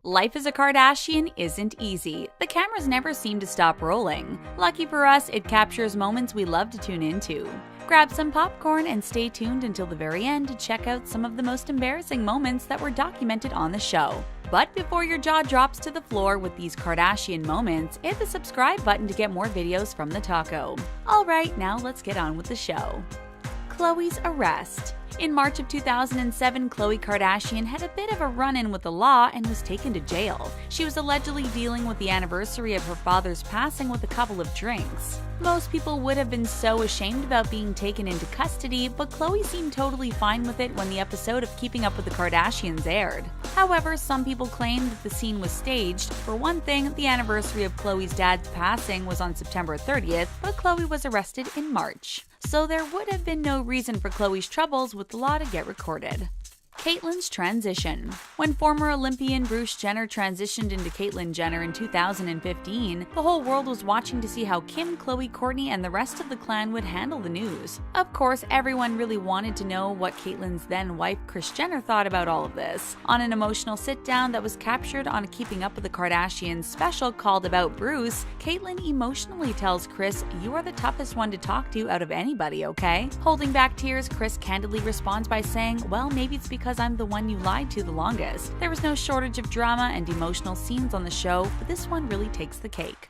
Life as a Kardashian isn't easy. The cameras never seem to stop rolling. Lucky for us, it captures moments we love to tune into. Grab some popcorn and stay tuned until the very end to check out some of the most embarrassing moments that were documented on the show. But before your jaw drops to the floor with these Kardashian moments, hit the subscribe button to get more videos from the taco. Alright, now let's get on with the show. Khloe's arrest. In March of 2007, Khloe Kardashian had a bit of a run-in with the law and was taken to jail. She was allegedly dealing with the anniversary of her father's passing with a couple of drinks. Most people would have been so ashamed about being taken into custody, but Khloe seemed totally fine with it when the episode of Keeping Up with the Kardashians aired. However, some people claimed that the scene was staged. For one thing, the anniversary of Khloe's dad's passing was on September 30th, but Khloe was arrested in March. So there would have been no reason for Khloe's troubles with the law to get recorded. Caitlyn's transition. When former Olympian Bruce Jenner transitioned into Caitlyn Jenner in 2015, the whole world was watching to see how Kim, Khloe, Kourtney, and the rest of the clan would handle the news. Of course, everyone really wanted to know what Caitlyn's then-wife Kris Jenner thought about all of this. On an emotional sit-down that was captured on a Keeping Up with the Kardashians special called About Bruce, Caitlyn emotionally tells Kris, "You are the toughest one to talk to out of anybody, okay?" Holding back tears, Kris candidly responds by saying, "Well, maybe it's because I'm the one you lied to the longest." There was no shortage of drama and emotional scenes on the show, but this one really takes the cake.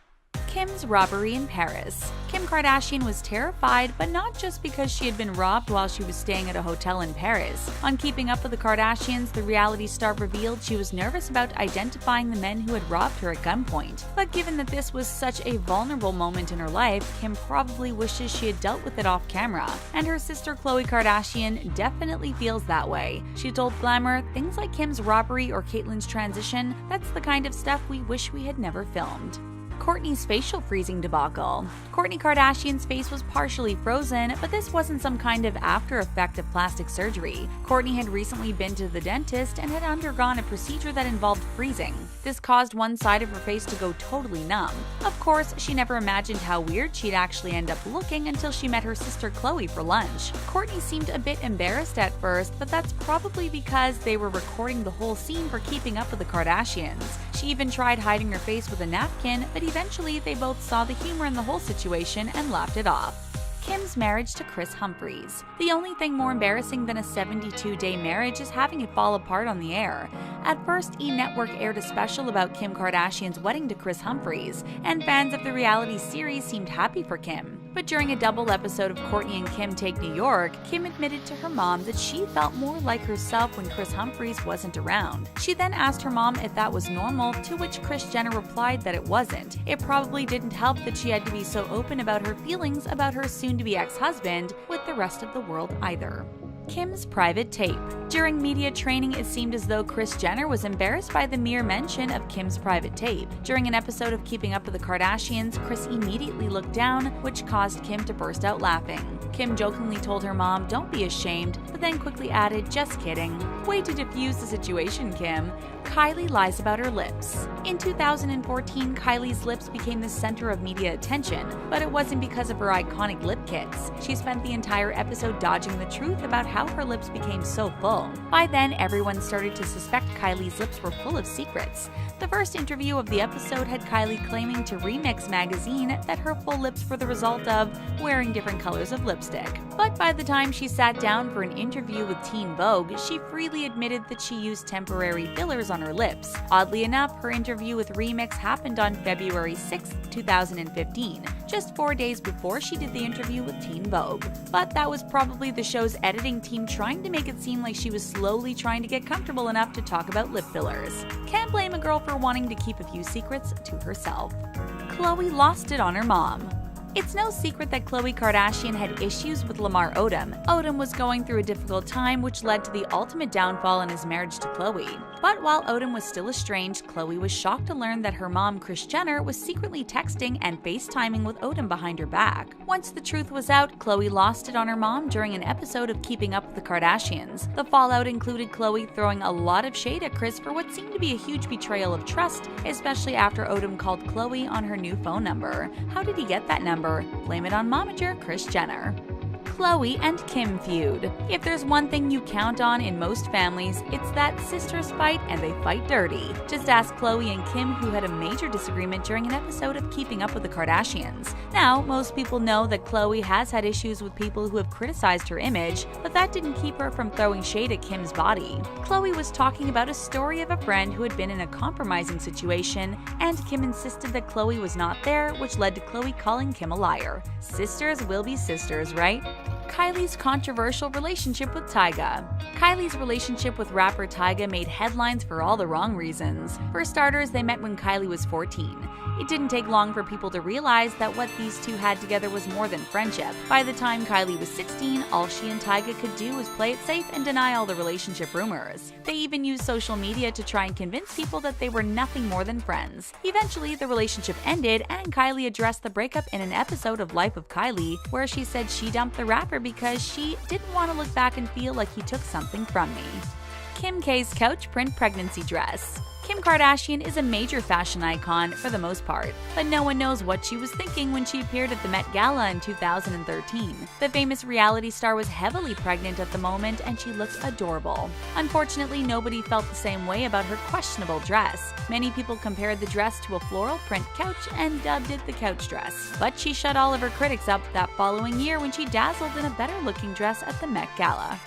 Kim's robbery in Paris. Kim Kardashian was terrified, but not just because she had been robbed while she was staying at a hotel in Paris. On Keeping Up with the Kardashians, the reality star revealed she was nervous about identifying the men who had robbed her at gunpoint. But given that this was such a vulnerable moment in her life, Kim probably wishes she had dealt with it off camera. And her sister Khloe Kardashian definitely feels that way. She told Glamour, "Things like Kim's robbery or Caitlyn's transition, that's the kind of stuff we wish we had never filmed." Kourtney's facial freezing debacle. Kourtney Kardashian's face was partially frozen, but this wasn't some kind of after effect of plastic surgery. Kourtney had recently been to the dentist and had undergone a procedure that involved freezing. This caused one side of her face to go totally numb. Of course, she never imagined how weird she'd actually end up looking until she met her sister Khloe for lunch. Kourtney seemed a bit embarrassed at first, but that's probably because they were recording the whole scene for Keeping Up with the Kardashians. She even tried hiding her face with a napkin, but eventually they both saw the humor in the whole situation and laughed it off. Kim's marriage to Kris Humphries. The only thing more embarrassing than a 72-day marriage is having it fall apart on the air. At first, E! Network aired a special about Kim Kardashian's wedding to Kris Humphries, and fans of the reality series seemed happy for Kim. But during a double episode of Kourtney and Kim Take New York, Kim admitted to her mom that she felt more like herself when Kris Humphries wasn't around. She then asked her mom if that was normal, to which Kris Jenner replied that it wasn't. It probably didn't help that she had to be so open about her feelings about her soon-to-be ex-husband with the rest of the world either. Kim's private tape. During media training, it seemed as though Kris Jenner was embarrassed by the mere mention of Kim's private tape. During an episode of Keeping Up with the Kardashians, Kris immediately looked down, which caused Kim to burst out laughing. Kim jokingly told her mom, "Don't be ashamed," but then quickly added, "Just kidding." Way to diffuse the situation, Kim. Kylie lies about her lips. In 2014, Kylie's lips became the center of media attention, but it wasn't because of her iconic lip kits. She spent the entire episode dodging the truth about how her lips became so full. By then, everyone started to suspect Kylie's lips were full of secrets. The first interview of the episode had Kylie claiming to Remix magazine that her full lips were the result of wearing different colors of lipstick. But by the time she sat down for an interview with Teen Vogue, she freely admitted that she used temporary fillers on her lips. Oddly enough, her interview with Remix happened on February 6, 2015, just 4 days before she did the interview with Teen Vogue. But that was probably the show's editing team trying to make it seem like she was slowly trying to get comfortable enough to talk about lip fillers. Can't blame a girl for wanting to keep a few secrets to herself. Khloe lost it on her mom. It's no secret that Khloe Kardashian had issues with Lamar Odom. Odom was going through a difficult time, which led to the ultimate downfall in his marriage to Khloe. But while Odom was still estranged, Khloe was shocked to learn that her mom, Kris Jenner, was secretly texting and FaceTiming with Odom behind her back. Once the truth was out, Khloe lost it on her mom during an episode of Keeping Up with the Kardashians. The fallout included Khloe throwing a lot of shade at Kris for what seemed to be a huge betrayal of trust, especially after Odom called Khloe on her new phone number. How did he get that number? Blame it on momager Kris Jenner. Khloe and Kim feud. If there's one thing you count on in most families, it's that sisters fight and they fight dirty. Just ask Khloe and Kim, who had a major disagreement during an episode of Keeping Up with the Kardashians. Now, most people know that Khloe has had issues with people who have criticized her image, but that didn't keep her from throwing shade at Kim's body. Khloe was talking about a story of a friend who had been in a compromising situation, and Kim insisted that Khloe was not there, which led to Khloe calling Kim a liar. Sisters will be sisters, right? Kylie's controversial relationship with Tyga. Kylie's relationship with rapper Tyga made headlines for all the wrong reasons. For starters, they met when Kylie was 14. It didn't take long for people to realize that what these two had together was more than friendship. By the time Kylie was 16, all she and Tyga could do was play it safe and deny all the relationship rumors. They even used social media to try and convince people that they were nothing more than friends. Eventually, the relationship ended, and Kylie addressed the breakup in an episode of Life of Kylie, where she said she dumped the rapper because she didn't want to look back and feel like he took something from me. Kim K's couch print pregnancy dress. Kim Kardashian is a major fashion icon for the most part, but no one knows what she was thinking when she appeared at the Met Gala in 2013. The famous reality star was heavily pregnant at the moment, and she looked adorable. Unfortunately, nobody felt the same way about her questionable dress. Many people compared the dress to a floral print couch and dubbed it the couch dress. But she shut all of her critics up that following year when she dazzled in a better-looking dress at the Met Gala.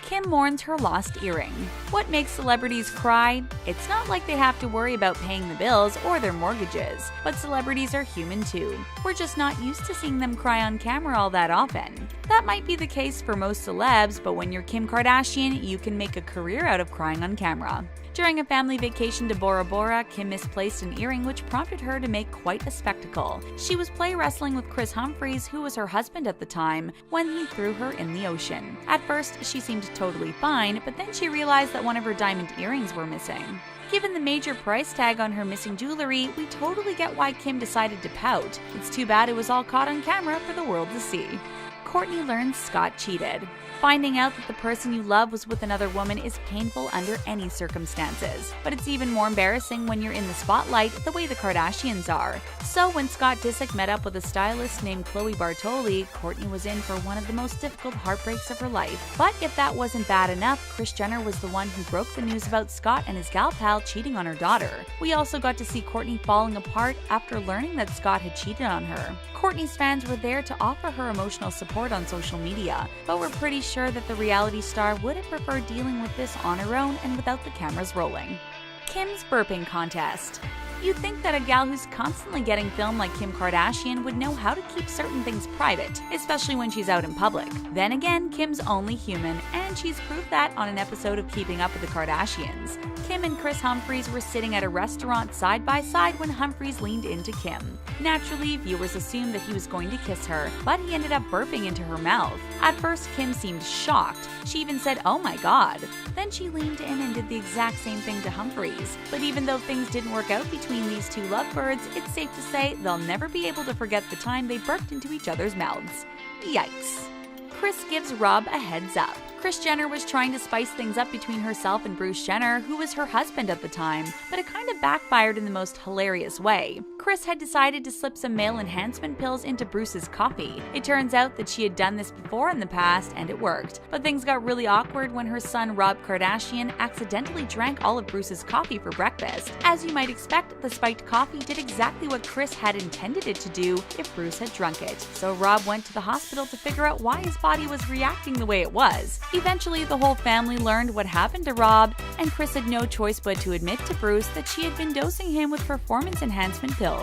Kim mourns her lost earring. What makes celebrities cry? It's not like they have to worry about paying the bills or their mortgages, but celebrities are human too. We're just not used to seeing them cry on camera all that often. That might be the case for most celebs, but when you're Kim Kardashian, you can make a career out of crying on camera. During a family vacation to Bora Bora, Kim misplaced an earring, which prompted her to make quite a spectacle. She was play wrestling with Kris Humphries, who was her husband at the time, when he threw her in the ocean. At first, she seemed totally fine, but then she realized that one of her diamond earrings were missing. Given the major price tag on her missing jewelry, we totally get why Kim decided to pout. It's too bad it was all caught on camera for the world to see. Kourtney learns Scott cheated. Finding out that the person you love was with another woman is painful under any circumstances, but it's even more embarrassing when you're in the spotlight the way the Kardashians are. So when Scott Disick met up with a stylist named Chloe Bartoli, Kourtney was in for one of the most difficult heartbreaks of her life. But if that wasn't bad enough, Kris Jenner was the one who broke the news about Scott and his gal pal cheating on her daughter. We also got to see Kourtney falling apart after learning that Scott had cheated on her. Kourtney's fans were there to offer her emotional support on social media, but we're pretty sure that the reality star would have preferred dealing with this on her own and without the cameras rolling. Kim's burping contest. You'd think that a gal who's constantly getting filmed like Kim Kardashian would know how to keep certain things private, especially when she's out in public. Then again, Kim's only human, and she's proved that on an episode of Keeping Up with the Kardashians. Kim and Kris Humphries were sitting at a restaurant side by side when Humphries leaned into Kim. Naturally, viewers assumed that he was going to kiss her, but he ended up burping into her mouth. At first, Kim seemed shocked. She even said, "Oh my god." Then she leaned in and did the exact same thing to Humphries. But even though things didn't work out between these two lovebirds, it's safe to say they'll never be able to forget the time they burped into each other's mouths. Yikes. Kris gives Rob a heads up. Kris Jenner was trying to spice things up between herself and Bruce Jenner, who was her husband at the time, but it kind of backfired in the most hilarious way. Kris had decided to slip some male enhancement pills into Bruce's coffee. It turns out that she had done this before in the past, and it worked. But things got really awkward when her son Rob Kardashian accidentally drank all of Bruce's coffee for breakfast. As you might expect, the spiked coffee did exactly what Kris had intended it to do if Bruce had drunk it. So Rob went to the hospital to figure out why his body was reacting the way it was. Eventually, the whole family learned what happened to Rob, and Kris had no choice but to admit to Bruce that she had been dosing him with performance enhancement pills.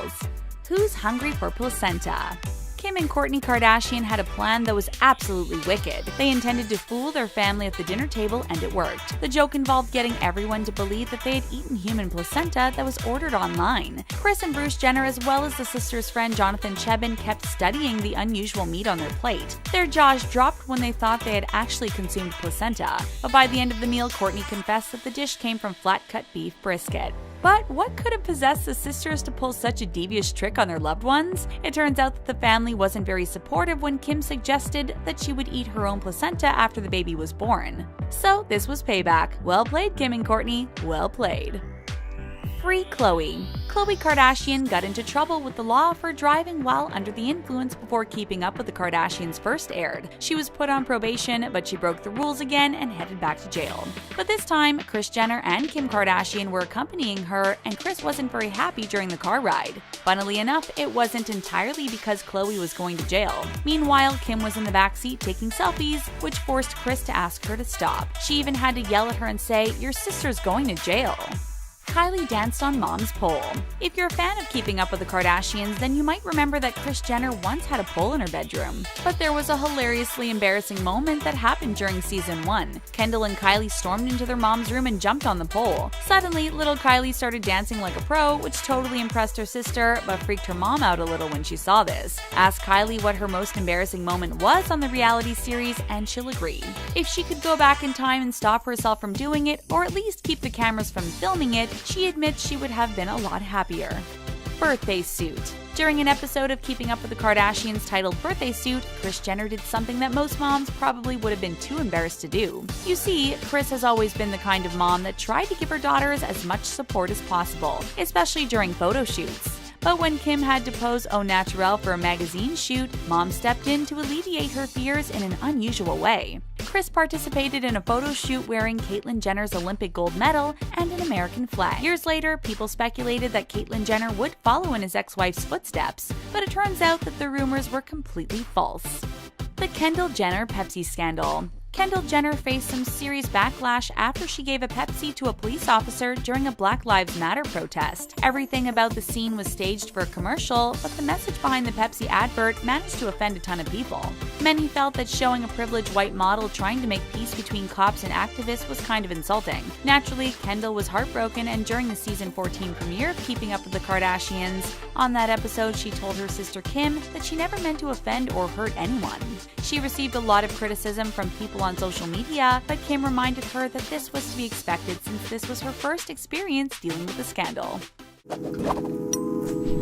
Who's hungry for placenta? Kim and Kourtney Kardashian had a plan that was absolutely wicked. They intended to fool their family at the dinner table, and it worked. The joke involved getting everyone to believe that they had eaten human placenta that was ordered online. Kris and Bruce Jenner, as well as the sisters' friend Jonathan Cheban, kept studying the unusual meat on their plate. Their jaws dropped when they thought they had actually consumed placenta. But by the end of the meal, Kourtney confessed that the dish came from flat-cut beef brisket. But what could have possessed the sisters to pull such a devious trick on their loved ones? It turns out that the family wasn't very supportive when Kim suggested that she would eat her own placenta after the baby was born. So this was payback. Well played, Kim and Kourtney. Well played. Free Khloe. Khloe Kardashian got into trouble with the law for driving while under the influence before Keeping Up with the Kardashians first aired. She was put on probation, but she broke the rules again and headed back to jail. But this time, Kris Jenner and Kim Kardashian were accompanying her, and Kris wasn't very happy during the car ride. Funnily enough, it wasn't entirely because Khloe was going to jail. Meanwhile, Kim was in the backseat taking selfies, which forced Kris to ask her to stop. She even had to yell at her and say, "Your sister's going to jail." Kylie danced on Mom's pole. If you're a fan of Keeping Up with the Kardashians, then you might remember that Kris Jenner once had a pole in her bedroom. But there was a hilariously embarrassing moment that happened during season 1. Kendall and Kylie stormed into their mom's room and jumped on the pole. Suddenly, little Kylie started dancing like a pro, which totally impressed her sister, but freaked her mom out a little when she saw this. Ask Kylie what her most embarrassing moment was on the reality series, and she'll agree. If she could go back in time and stop herself from doing it, or at least keep the cameras from filming it, she admits she would have been a lot happier. Birthday suit. During an episode of Keeping Up with the Kardashians titled Birthday Suit, Kris Jenner did something that most moms probably would have been too embarrassed to do. You see, Kris has always been the kind of mom that tried to give her daughters as much support as possible, especially during photo shoots. But when Kim had to pose au naturel for a magazine shoot, Mom stepped in to alleviate her fears in an unusual way. Kris participated in a photo shoot wearing Caitlyn Jenner's Olympic gold medal and an American flag. Years later, people speculated that Caitlyn Jenner would follow in his ex-wife's footsteps, but it turns out that the rumors were completely false. The Kendall Jenner Pepsi scandal. Kendall Jenner faced some serious backlash after she gave a Pepsi to a police officer during a Black Lives Matter protest. Everything about the scene was staged for a commercial, but the message behind the Pepsi advert managed to offend a ton of people. Many felt that showing a privileged white model trying to make peace between cops and activists was kind of insulting. Naturally, Kendall was heartbroken, and during the season 14 premiere of Keeping Up with the Kardashians, on that episode she told her sister Kim that she never meant to offend or hurt anyone. She received a lot of criticism from people on social media, but Kim reminded her that this was to be expected since this was her first experience dealing with a scandal.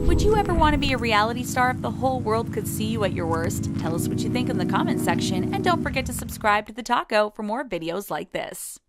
Would you ever want to be a reality star if the whole world could see you at your worst? Tell us what you think in the comments section, and don't forget to subscribe to the Taco for more videos like this.